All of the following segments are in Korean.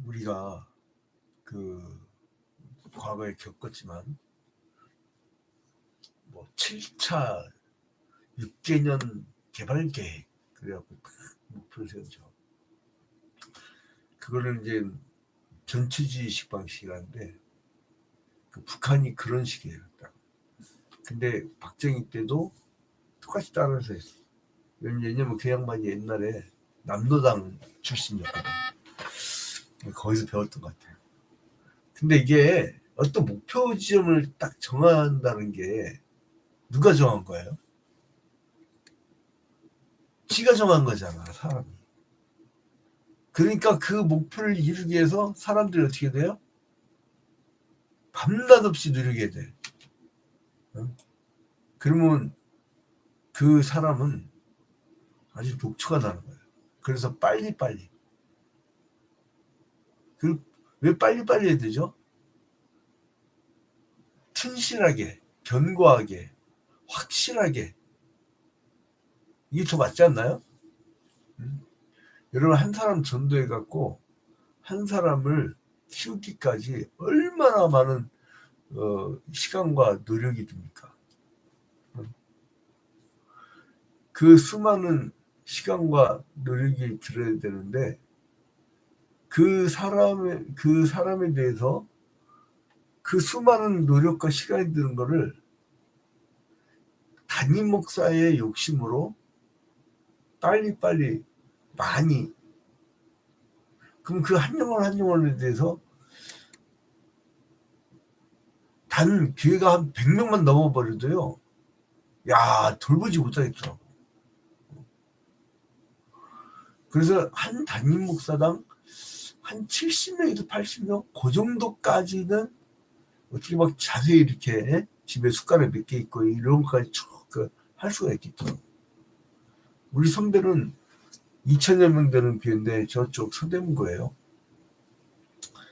우리가 그 과거에 겪었지만 뭐 7차 6개년 개발 계획 그래갖고 목표를 세우죠. 그거를 이제 전투지식 방식이라는데 그 북한이 그런 식이에요. 딱. 근데 박정희 때도 똑같이 따라서 했어. 왜냐면 그 양반이 옛날에 남노당 출신이었거든. 거기서 배웠던 것 같아요. 근데 이게 어떤 목표 지점을 딱 정한다는 게 누가 정한 거예요? 지가 정한 거잖아, 사람이. 그러니까 그 목표를 이루기 위해서 사람들이 어떻게 돼요? 밤낮 없이 누리게 돼. 그러면 그 사람은 아주 독초가 나는 거예요. 그래서 빨리빨리. 왜 빨리빨리 해야 되죠? 튼실하게, 견고하게, 확실하게. 이게 더 맞지 않나요? 여러분, 한 사람 전도해갖고 한 사람을 키우기까지 얼마나 많은 시간과 노력이 듭니까? 그 수많은 시간과 노력이 들어야 되는데 그 사람에 대해서 그 수많은 노력과 시간이 드는 거를 담임 목사의 욕심으로 빨리빨리 많이, 그럼 그 한 영혼에 대해서 단 교회가 한 100명만 넘어버려도요, 야, 돌보지 못하겠더라고. 그래서 한 담임 목사당 한 70명에서 80명 그 정도까지는 어떻게 막 자세히 이렇게 집에 숟가락 몇 개 있고 이런 것까지 쭉 할 수가 있겠더라고. 우리 선배는 2,000여 명 되는 교회인데 저쪽 서대문구예요.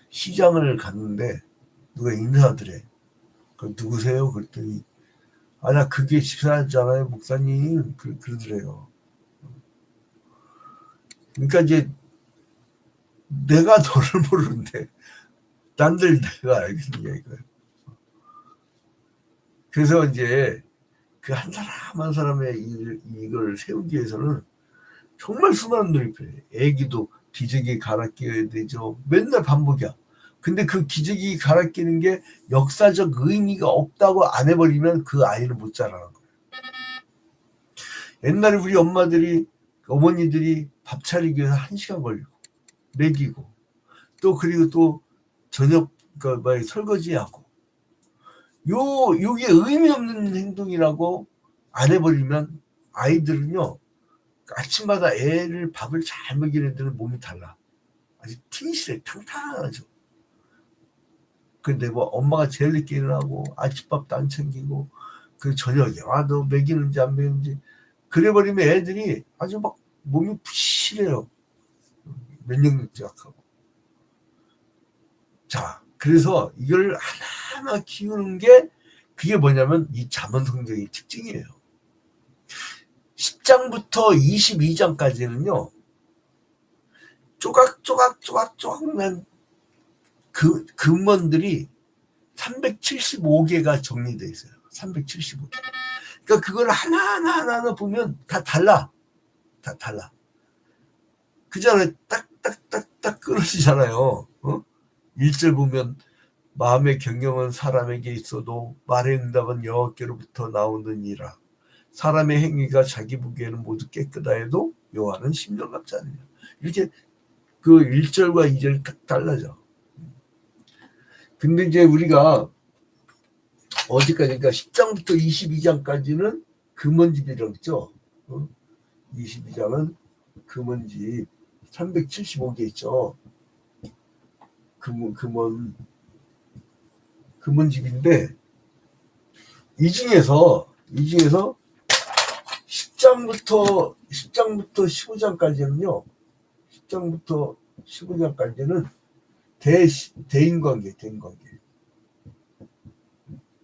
시장을 갔는데 누가 인사하더래. 누구세요? 그랬더니 나 그게 집사잖아요, 목사님. 그러더래요. 그러니까 이제 내가 너를 모르는데 남들 내가 알겠느냐 이거예요. 그래서 이제 그 한 사람 한 사람의 이걸 세우기 위해서는 정말 수많은 노력이 필요해요. 애기도 기저귀 갈아 끼워야 되죠. 맨날 반복이야. 근데 그 기저귀 갈아 끼는 게 역사적 의미가 없다고 안 해버리면 그 아이는 못 자라는 거예요. 옛날에 우리 어머니들이 밥 차리기 위해서 1시간 걸리고 먹이고 그리고 또 저녁 설거지하고 요게 의미 없는 행동이라고 안 해버리면 아이들은요, 아침마다 애를 밥을 잘 먹이는 애들은 몸이 달라. 아주 튼실해, 탕탕하죠. 근데 뭐 엄마가 제일 늦게 일어나고 아침밥도 안 챙기고 그 저녁에 너 먹이는지 안 먹이는지 그래버리면 애들이 아주 막 몸이 부실해요. 면역력도 약하고. 자, 그래서 이걸 하나하나 키우는 게 그게 뭐냐면 이 잠언 성경의 특징이에요. 10장부터 22장까지는요. 쪼각난 금원들이 375개가 정리되어 있어요. 375개. 그러니까 그걸 하나하나 보면 다 달라. 다 달라. 그잖아요. 딱딱딱딱 끊어지잖아요. 1절 보면 마음의 경영은 사람에게 있어도 말의 응답은 여호와께로부터 나오느니라. 사람의 행위가 자기 보기에는 모두 깨끗하 해도 여호와는 심령갑지 않느냐. 이렇게 그 1절과 2절이 딱 달라져. 근데 이제 우리가 어디까지니까 10장부터 22장까지는 금원집이라고 했죠. 22장은 금원집 375개 있죠. 금원집인데 이 중에서 10장부터 15장까지는요. 10장부터 15장까지는 대인관계.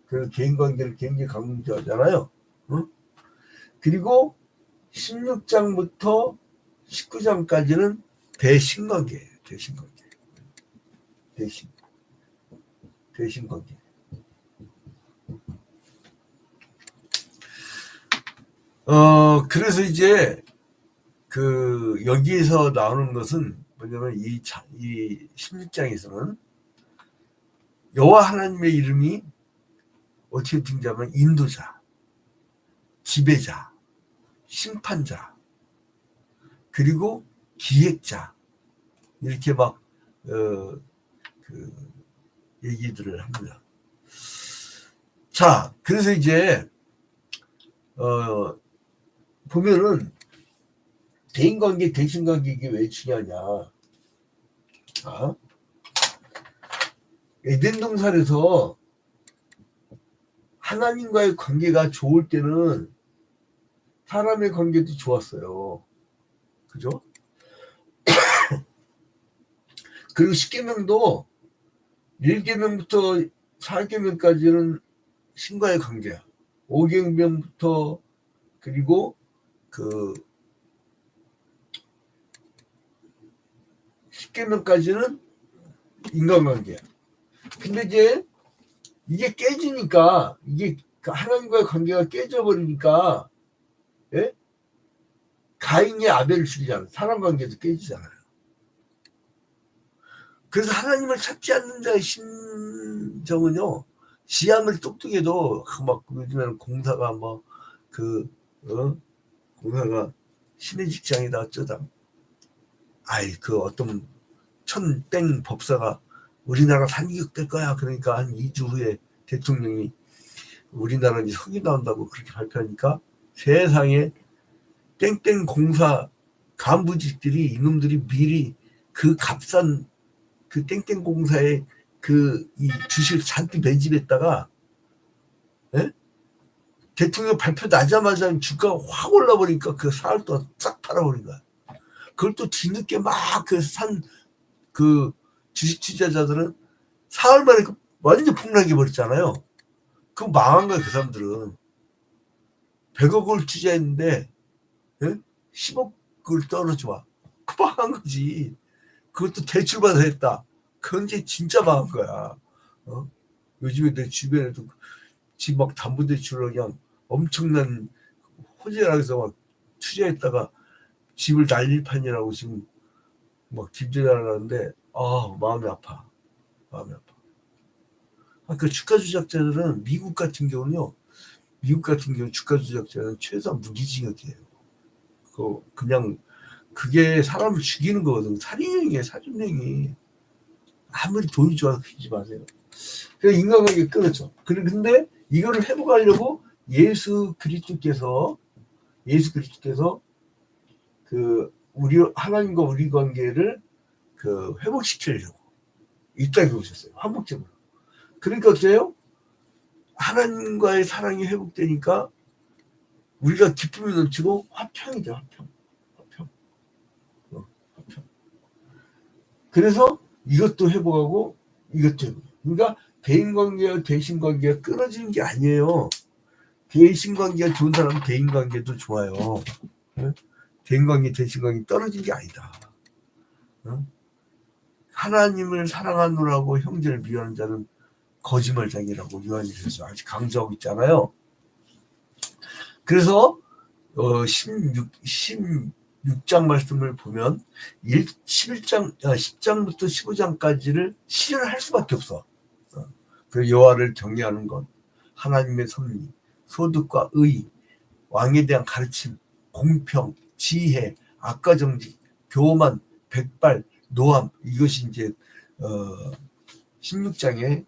그 개인관계를 굉장히 강조하잖아요. 그리고 16장부터 19장까지는 대신관계예요. 대신관계. 대신 관계. 그래서 이제 여기에서 나오는 것은 뭐냐면 이 16장에서는 여호와 하나님의 이름이 어떻게 등장하면 인도자, 지배자, 심판자, 그리고 기획자, 이렇게 막 얘기들을 합니다. 자, 그래서 이제 보면은 대인관계, 대신관계 이게 왜 중요하냐? 에덴 동산에서 하나님과의 관계가 좋을 때는 사람의 관계도 좋았어요. 그죠? 그리고 10계명도 1계명부터 4계명까지는 신과의 관계야. 5계명부터 그리고 10계명까지는 인간관계야. 근데 이제 이게 깨지니까, 이게 하나님과의 관계가 깨져버리니까, 예? 가인이 아벨을 죽이잖아요. 사람 관계도 깨지잖아요. 그래서 하나님을 찾지 않는 자의 심정은요, 지향을 똑똑해도 막 요즘에는 공사가 공사가 신의 직장이다 어쩌다. 어떤 천땡 법사가 우리나라 산기극될 거야. 그러니까 한 2주 후에 대통령이 우리나라 석유 나온다고 그렇게 발표하니까 세상에 땡땡 공사 간부직들이 이놈들이 미리 그 값싼 그 땡땡 공사에 이 주식을 잔뜩 매집했다가, 예? 대통령 발표 나자마자 주가가 확 올라버리니까 그 사흘 동안 싹 팔아버린 거야. 그걸 또 뒤늦게 막 주식 투자자들은 사흘 만에 완전 폭락해 버렸잖아요. 그럼 망한 거야. 그 사람들은 100억을 투자했는데 10억을 떨어져 와. 그 망한 거지. 그것도 대출받아 했다. 그건 이제 진짜 망한 거야. 요즘에 내 주변에도 집 막 담보대출로 그냥 엄청난 호재라 해서 막 투자했다가 집을 날릴 판이라고 지금 막 뒷전하는데 마음이 아파. 그 주가 조작자들은 미국 같은 경우 주가 조작자는 최소한 무기징역이에요. 그냥 그게 사람을 죽이는 거거든. 살인형이에요, 살인형이. 아무리 돈이 좋아서 피지 마세요. 그래서 인간관계 끊었죠. 근데 이거를 회복하려고 예수 그리스도께서 하나님과 우리 관계를 회복시키려고 이 땅에 오셨어요. 한복적으로. 그러니까 어때요? 하나님과의 사랑이 회복되니까 우리가 기쁨이 넘치고 화평이죠. 화평. 그래서 이것도 회복하고 이것도 회복해요. 그러니까 대인관계와 대신관계가 끊어지는 게 아니에요. 대신관계가 좋은 사람은 대인관계도 좋아요. 대인관계, 대신관계 떨어진 게 아니다. 하나님을 사랑하느라고 형제를 미워하는 자는 거짓말쟁이라고 요한일서에서 아직 강조하고 있잖아요. 그래서 16장 말씀을 보면 10장부터 15장까지를 실현할 수밖에 없어. 그 여호와를 경외하는 것, 하나님의 섭리, 소득과 의, 왕에 대한 가르침, 공평, 지혜, 악과정직, 교만, 백발, 노함, 이것이 이제 16장에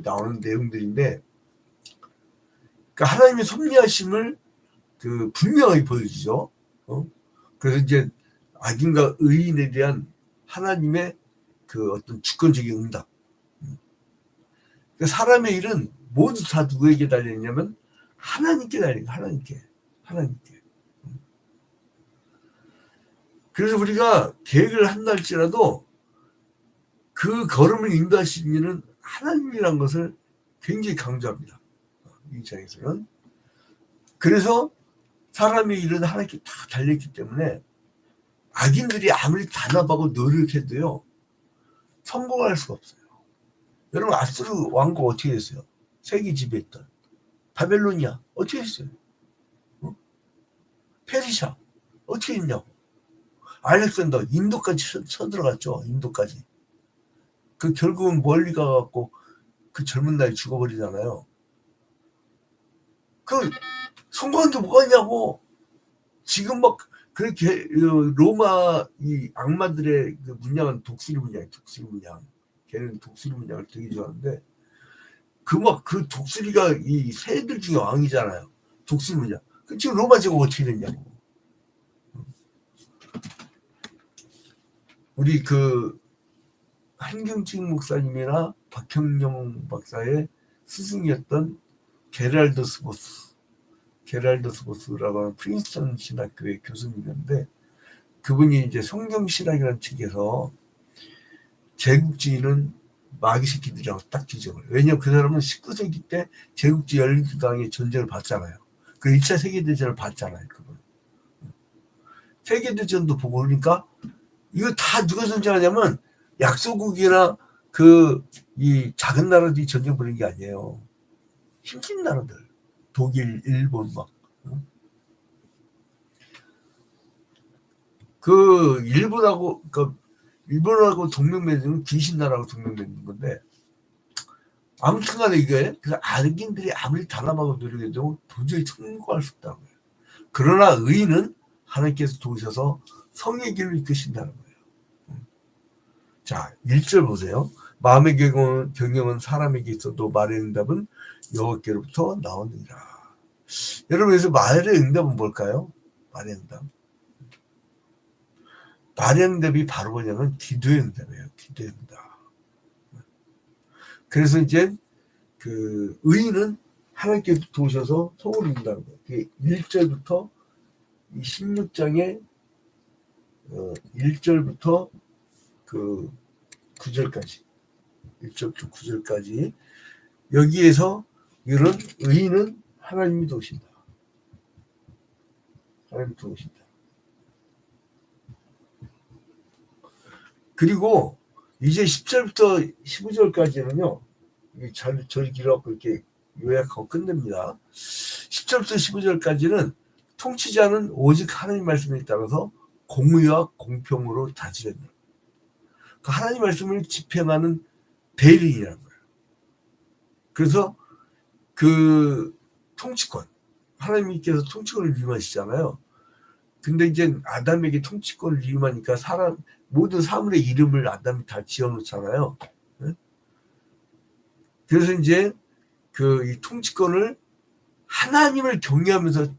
나오는 내용들인데, 그러니까 하나님의 섭리하심을 분명하게 보여주죠. 그래서 이제 악인과 의인에 대한 하나님의 어떤 주권적인 응답. 사람의 일은 모두 다 누구에게 달려있냐면 하나님께 달려있는 하나님께. 그래서 우리가 계획을 한다 할지라도 그 걸음을 인도하시는 이는 하나님이라는 것을 굉장히 강조합니다. 이 장에서는. 그래서 사람의 일은 하나님께 다 달려있기 때문에 악인들이 아무리 단합하고 노력해도요 성공할 수가 없어요. 여러분 아수르 왕국 어떻게 됐어요? 세계 지배했던 바벨로니아 어떻게 됐어요? 페르시아 어떻게 했냐고. 알렉산더 인도까지 쳐들어갔죠. 인도까지. 그 결국은 멀리 가갖고 그 젊은 나이 죽어버리잖아요. 그 성공한 게 뭐가 있냐고. 지금 막 그렇게 로마 이 악마들의 그 문양은 독수리 문양. 걔는 독수리 문양을 되게 좋아하는데 그 독수리가 이 새들 중에 왕이잖아요. 독수리 문양. 그 지금 로마 제국 어떻게 됐냐고. 우리 그 한경직 목사님이나 박형영 박사의 스승이었던 게랄더스 보스라고 하는 프린스턴 신학교의 교수님인데 그분이 이제 성경신학이라는 책에서 제국주의는 마귀 새끼들이라고 딱 지적을. 왜냐면 그 사람은 19세기 때 제국주의 열린당의 전쟁을 봤잖아요. 그 1차 세계대전을 봤잖아요. 그분. 세계대전도 보고 그러니까 이거 다 누가 전쟁하냐면 약소국이나 이 작은 나라들이 전쟁 벌인 게 아니에요. 힘진 나라들. 독일, 일본 막. 일본하고 동맹 맺은 귀신나라하고 동맹 맺는 건데 아무튼 간에 이게 그래서 악인들이 아무리 단합하고 노력해도 도저히 성공할 수 없다는 거예요. 그러나 의인은 하나님께서 도우셔서 성의 길을 이끄신다는 거예요. 자, 1절 보세요. 마음의 경영은 사람에게 있어도 말의 응답은 여호와께로부터 나오느니라. 여러분, 그래서 말의 응답은 뭘까요? 말의 응답. 말의 응답이 바로 뭐냐면 기도의 응답이에요. 기도의 응답. 그래서 이제 그 의인은 하나님께서 도우셔서 성을 이룬다는 거예요. 1절부터 16장의 1절부터 그 9절까지 1절부터 9절까지 여기에서 이런 의인은 하나님이 도우신다. 하나님이 도우신다. 그리고 이제 10절부터 15절까지는요. 절 길어갖고 이렇게 요약하고 끝냅니다. 10절부터 15절까지는 통치자는 오직 하나님 말씀에 따라서 공의와 공평으로 다스린다. 그 하나님 말씀을 집행하는 대리인이라는 거예요. 그래서 그 통치권, 하나님께서 통치권을 위임하시잖아요. 근데 이제 아담에게 통치권을 위임하니까 모든 사물의 이름을 아담이 다 지어놓잖아요. 그래서 이제 이 통치권을 하나님을 경외하면서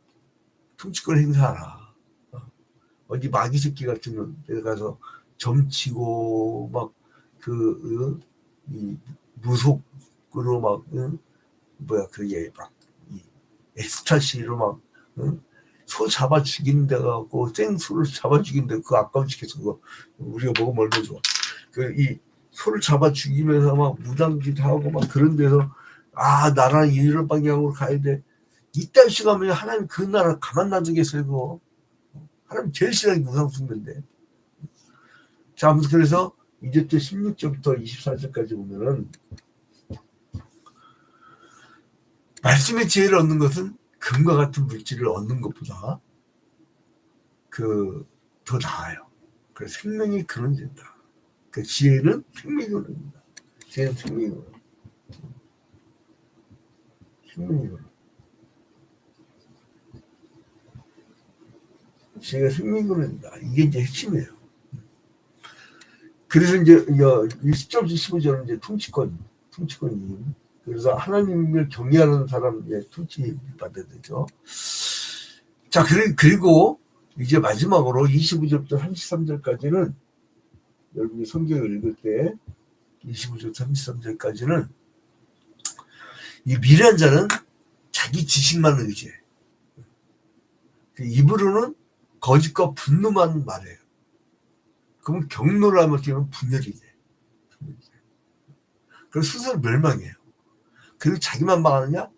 통치권을 행사하라. 어디 마귀 새끼 같은 데 가서 점치고 막 이 무속으로 막 엑스타시로 막 소 잡아 죽이는 데 가고 생소를 잡아 죽이는 데 그거 아까운 시켜서 그거 우리가 먹으면 얼마나 좋아. 이 소를 잡아 죽이면서 막 무당짓 하고 막 그런 데서 나라는 이런 방향으로 가야 돼. 이딴 식으로 하면 하나님 그 나라 가만 놔두겠어요. 그거. 하나님 제일 싫어하는 게 우상 숭배인데. 자, 아무튼 그래서 이제 또 16절부터 24절까지 보면은 말씀의 지혜를 얻는 것은 금과 같은 물질을 얻는 것보다 더 나아요. 그래서 생명이 근원된다. 그 지혜는 생명이 근원입니다. 지혜는 생명이 근원. 생명이 근원. 지혜가 생명이 근원이다. 이게 이제 핵심이에요. 그래서 이제 10절부터 15절은 이제 통치권이. 그래서 하나님을 경외하는 사람의 통치 받아야 되죠. 자, 그리고 이제 마지막으로 25절부터 33절까지는 여러분이 성경을 읽을 때 25절 33절까지는 이 미련한 자는 자기 지식만 의지해. 입으로는 거짓과 분노만 말해요. 그러면 경노를 하면 어떻게 보면 분열이 돼. 그래서 스스로 멸망해요. 그리고 자기만 망하느냐?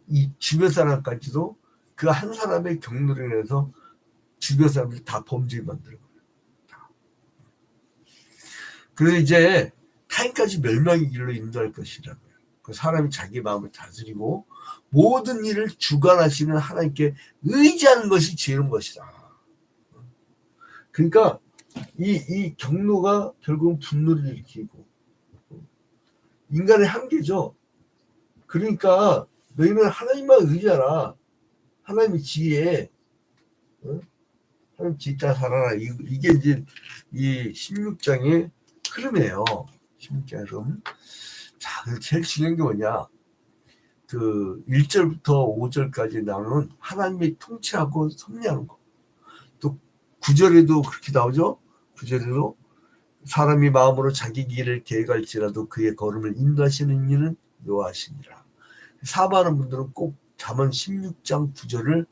이 주변 사람까지도 그 한 사람의 경로로 인해서 주변 사람들이 다 범죄를 만드는 거예요. 그래서 이제 타인까지 멸망의 길로 인도할 것이라고요. 그 사람이 자기 마음을 다스리고 모든 일을 주관하시는 하나님께 의지하는 것이 지혜로운 것이다. 그러니까 이 경로가 결국은 분노를 일으키고 인간의 한계죠. 그러니까 너희는 하나님만 의지하라. 하나님의 지혜에 하나님 지혜 따라 살아라. 이게 이제 이 16장의 흐름이에요. 16장의 흐름. 자, 제일 중요한 게 뭐냐? 그 1절부터 5절까지 나오는 하나님의 통치하고 섭리하는 거. 또 9절에도 그렇게 나오죠. 9절에도 사람이 마음으로 자기 길을 계획할지라도 그의 걸음을 인도하시는 이는 여호와시니라. 사모하는 분들은 꼭 잠언 16장 9절을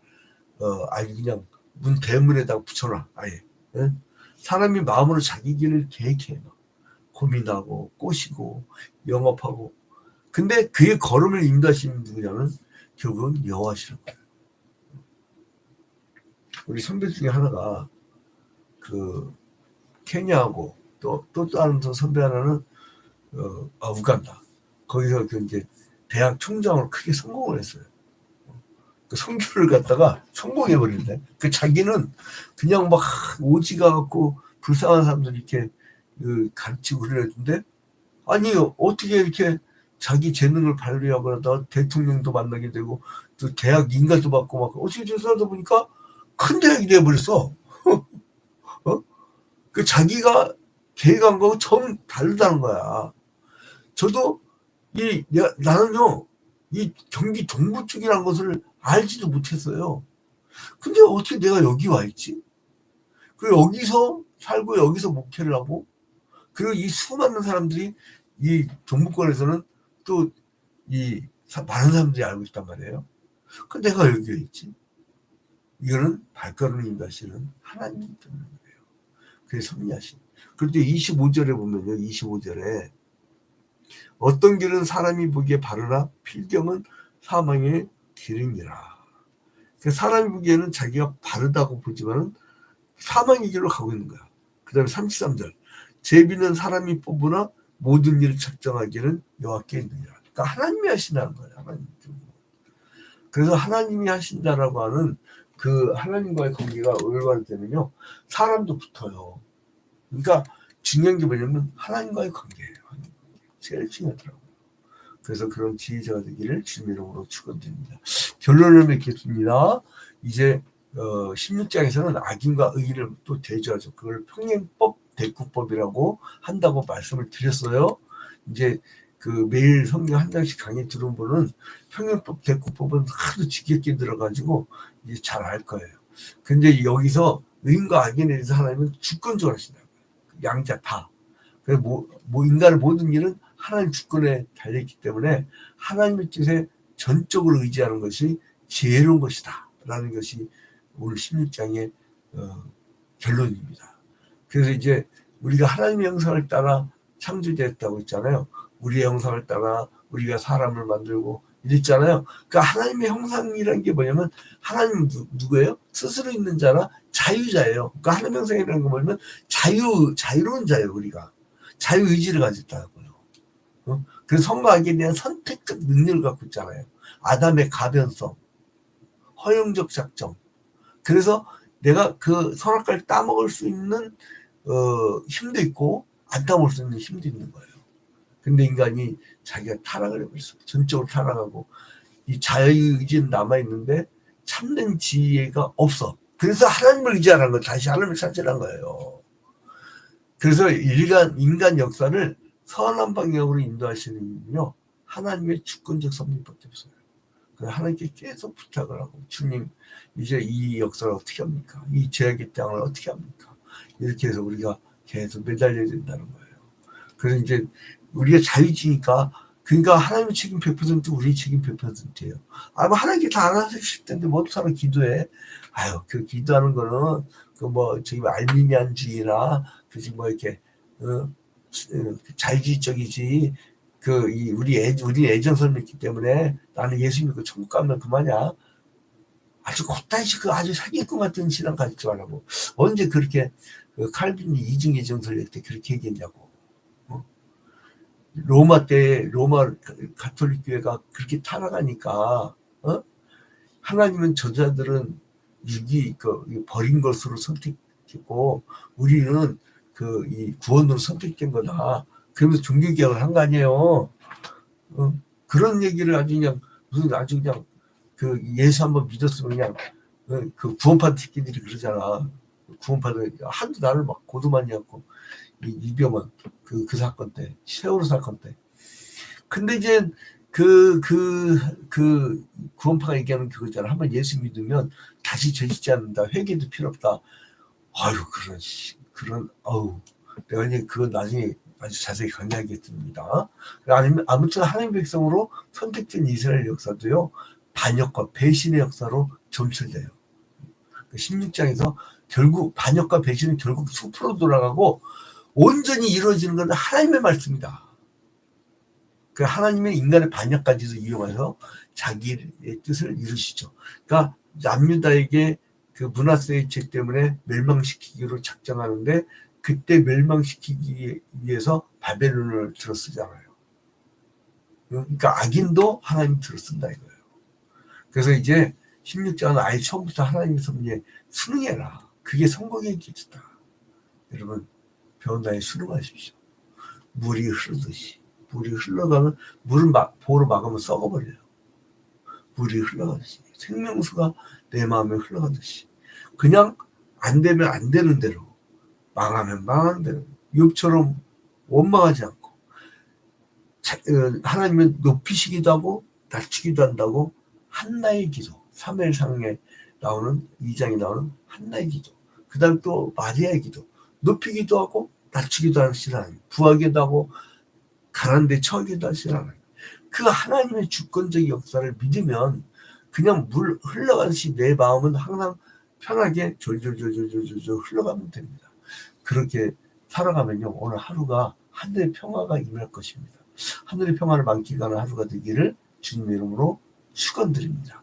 그냥 문 대문에다가 붙여놔. 아예. 예? 사람이 마음으로 자기 길을 계획해. 고민하고 꼬시고 영업하고. 근데 그의 걸음을 인도하시는 누구냐면 결국은 여호와시라는 거예요. 우리 선배 중에 하나가 그 케냐하고 또 다른 선배 하나는 우간다. 거기서 그 이제 대학 총장으로 크게 성공을 했어요. 그 선교를 갖다가 성공해 버리는데 그 자기는 그냥 막 오지가 갖고 불쌍한 사람들 이렇게 가르치고 그러는데 아니 어떻게 이렇게 자기 재능을 발휘하고 그러다 대통령도 만나게 되고 또 대학 인가도 받고 막 어떻게 조사하다 보니까 큰 대학이 돼버렸어. 그 자기가 계획한 거하고 전 다르다는 거야. 저도 나는요 이 경기 동부 쪽이라는 것을 알지도 못했어요. 근데 어떻게 내가 여기 와 있지? 그리고 여기서 살고 여기서 목회를 하고 그리고 이 수많은 사람들이 이 동부권에서는 또 이 많은 사람들이 알고 있단 말이에요. 그 내가 여기에 있지. 이거는 발걸음을 인도하시는 하나님 때문에 그래요. 그게 섭리하신. 그런데 25절에 보면요. 25절에 어떤 길은 사람이 보기에 바르나 필경은 사망의 길이니라. 사람이 보기에는 자기가 바르다고 보지만은 사망의 길로 가고 있는 거야. 그 다음에 33절. 제비는 사람이 뽑으나 모든 일을 책정하기는 여호와께 있느니라. 그러니까 하나님이 하신다는 거예요. 하나님. 그래서 하나님이 하신다라고 하는 그 하나님과의 관계가 올바르되면요. 사람도 붙어요. 그러니까 중요한 게 뭐냐면 하나님과의 관계예요. 제일 중요하더라고요. 그래서 그런 지혜자가 되기를 주님의 이름으로 축원드립니다. 결론을 맺겠습니다. 이제 16장에서는 악인과 의인을 또 대조하죠. 그걸 평행법, 대구법이라고 한다고 말씀을 드렸어요. 이제 그 매일 성경 한 장씩 강의 들은 분은 평행법, 대구법은 하도 지겹게 들어가지고 이제 잘 알 거예요. 근데 여기서 의인과 악인에 대해서 하나님은 주권적으로 하신다고요. 양자 다. 그래서 인간의 모든 일은 하나님 주권에 달려있기 때문에 하나님의 뜻에 전적으로 의지하는 것이 지혜로운 것이다 라는 것이 오늘 16장의 결론입니다. 그래서 이제 우리가 하나님의 형상을 따라 창조되었다고 했잖아요. 우리의 형상을 따라 우리가 사람을 만들고 이랬잖아요. 그러니까 하나님의 형상이라는 게 뭐냐면 하나님 누구예요? 스스로 있는 자라 자유자예요. 그러니까 하나님의 형상이라는 건 뭐냐면 자유로운 자예요. 우리가 자유의지를 가졌다고요. 그래서 선과 악에 대한 선택적 능력을 갖고 있잖아요. 아담의 가변성, 허용적 작정. 그래서 내가 그 선악과를 따먹을 수 있는 힘도 있고 안 따먹을 수 있는 힘도 있는 거예요. 근데 인간이 자기가 타락을 해버렸어요. 전적으로 타락하고 이 자유의지는 남아있는데 참된 지혜가 없어. 그래서 하나님을 의지하라는 거예요. 다시 하나님을 찾으라는 거예요. 그래서 인간 역사를 선한 방향으로 인도하시는 이유는요. 하나님의 주권적 섭리밖에 없어요. 그래서 하나님께 계속 부탁을 하고 주님 이제 이 역사를 어떻게 합니까? 이 죄악의 땅을 어떻게 합니까? 이렇게 해서 우리가 계속 매달려야 된다는 거예요. 그래서 이제 우리가 자유지니까 그러니까 하나님의 책임 100% 우리 책임 100%예요. 하나님께 다 알아주실 텐데 뭐 사람 기도해? 그 기도하는 거는 그 뭐 저기 알미니안주의나 그지 뭐 이렇게 자유주의적이지. 우리 애정설 믿기 때문에 나는 예수 믿고 천국 가면 그만이야. 아주 곧다시 아주 사기꾼 같은 신앙 가지지 말라고. 언제 그렇게 칼빈이 이중의 정설 때 그렇게 얘기했냐고. 로마 때 로마 가톨릭 교회가 그렇게 타락하니까 하나님은 저자들은 버린 것으로 선택했고 우리는 이 구원으로 선택된 거다. 그러면서 종교개혁을 한 거 아니에요. 그런 얘기를 아주 그냥 예수 한번 믿었으면 그냥 구원받은 새끼들이 그러잖아. 구원받은 한두 나를 막 고도만 해갖고 이병헌 그 사건 때 세월호 사건 때. 근데 이제 구원파가 얘기하는 그거잖아. 한번 예수 믿으면 다시 죄 짓지 않는다. 회개도 필요 없다. 아유 내가 이제 그건 나중에 아주 자세히 강의하겠습니다. 아무튼 하나님 백성으로 선택된 이스라엘 역사도요 반역과 배신의 역사로 점철돼요. 16장에서 결국 반역과 배신은 결국 숲으로 돌아가고 온전히 이루어지는 건 하나님의 말씀이다. 그 하나님의 인간의 반역까지도 이용해서 자기의 뜻을 이루시죠. 그러니까 남유다에게 그 문하세의 죄 때문에 멸망시키기로 작정하는데 그때 멸망시키기 위해서 바벨론을 들어쓰잖아요. 그러니까 악인도 하나님 들어쓴다 이거예요. 그래서 이제 16장은 아예 처음부터 하나님의 섭리에 순응해라. 그게 성공의 길이다. 여러분 변화에 순응하십시오. 물이 흐르듯이. 물이 흘러가면 물을 보로 막으면 썩어버려요. 물이 흘러가듯이 생명수가 내 마음에 흘러가듯이 그냥 안 되면 안 되는 대로 망하면 망하는 대로 욥처럼 원망하지 않고 하나님은 높이시기도 하고 낮추기도 한다고 한나의 기도 3일상에 나오는 2장에 나오는 한나의 기도 그 다음 또 마리아의 기도 높이기도 하고 낮추기도 하시는 하나님 부하기도 하고 가난데 처하기도 하시는 하나님 그 하나님의 주권적 역사를 믿으면 그냥 물 흘러가듯이 내 마음은 항상 편하게 졸졸졸졸졸 흘러가면 됩니다. 그렇게 살아가면요 오늘 하루가 하늘의 평화가 임할 것입니다. 하늘의 평화를 만끽하는 하루가 되기를 주님의 이름으로 축원드립니다.